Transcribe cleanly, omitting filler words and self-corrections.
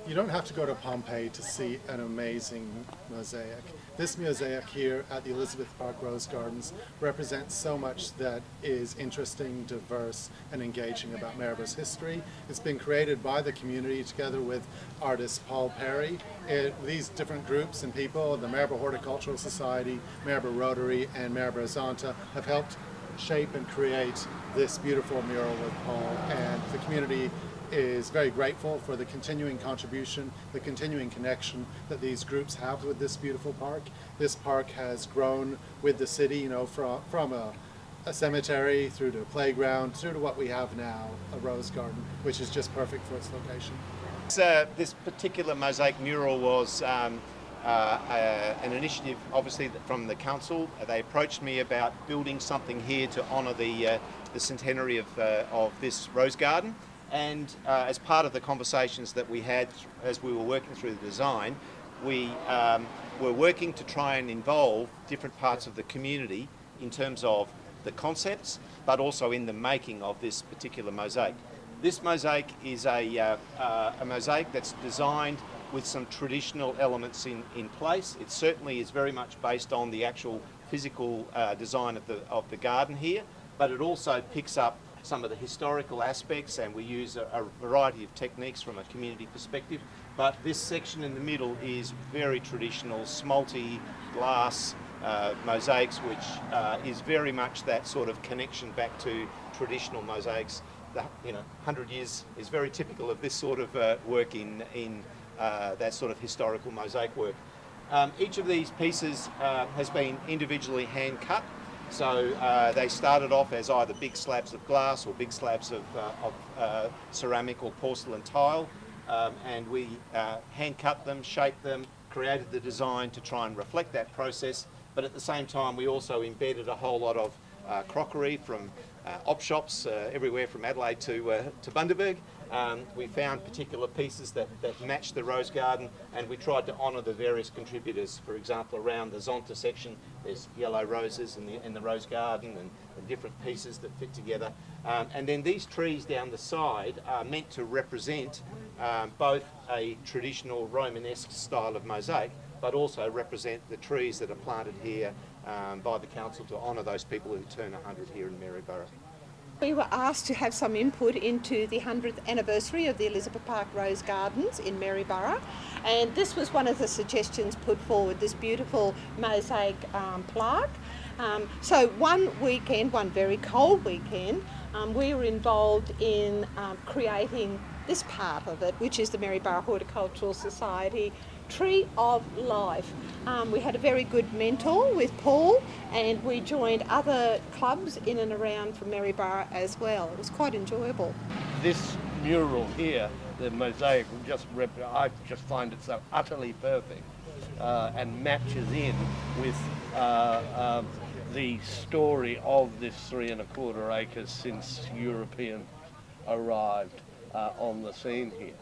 You don't have to go to Pompeii to see an amazing mosaic. This mosaic here at the Elizabeth Park Rose Gardens represents so much that is interesting, diverse, and engaging about Maryborough's history. It's been created by the community together with artist Paul Perry. These different groups and people, the Maryborough Horticultural Society, Maryborough Rotary, and Maryborough Zonta, have helped shape and create this beautiful mural with Paul, and the community is very grateful for the continuing contribution, the continuing connection that these groups have with this beautiful park. This park has grown with the city, you know, from a cemetery through to a playground, through to what we have now, a rose garden, which is just perfect for its location. This particular mosaic mural was an initiative, obviously, from the council. They approached me about building something here to honour the centenary of this rose garden. And as part of the conversations that we had as we were working through the design, we were working to try and involve different parts of the community in terms of the concepts, but also in the making of this particular mosaic. This mosaic is a mosaic that's designed with some traditional elements in place. It certainly is very much based on the actual physical design of the garden here, but it also picks up some of the historical aspects, and we use a variety of techniques from a community perspective. But this section in the middle is very traditional, smolty glass mosaics, which is very much that sort of connection back to traditional mosaics. 100 years is very typical of this sort of work in that sort of historical mosaic work. Each of these pieces has been individually hand cut. So they started off as either big slabs of glass or big slabs of ceramic or porcelain tile, and we hand cut them, shaped them, created the design to try and reflect that process. But at the same time, we also embedded a whole lot of crockery from op shops everywhere from Adelaide to Bundaberg. We found particular pieces that matched the rose garden, and we tried to honour the various contributors. For example, around the Zonta section, there's yellow roses in the rose garden and different pieces that fit together. And then these trees down the side are meant to represent both a traditional Romanesque style of mosaic, but also represent the trees that are planted here by the council to honour those people who turn 100 here in Maryborough. We were asked to have some input into the 100th anniversary of the Elizabeth Park Rose Gardens in Maryborough, and this was one of the suggestions put forward, this beautiful mosaic plaque. So one weekend, one very cold weekend, we were involved in creating this part of it, which is the Maryborough Horticultural Society Tree of Life. We had a very good mentor with Paul, and we joined other clubs in and around from Maryborough as well. It was quite enjoyable. This mural here, the mosaic, I just find it so utterly perfect and matches in with the story of this 3¼ acres since Europeans arrived on the scene here.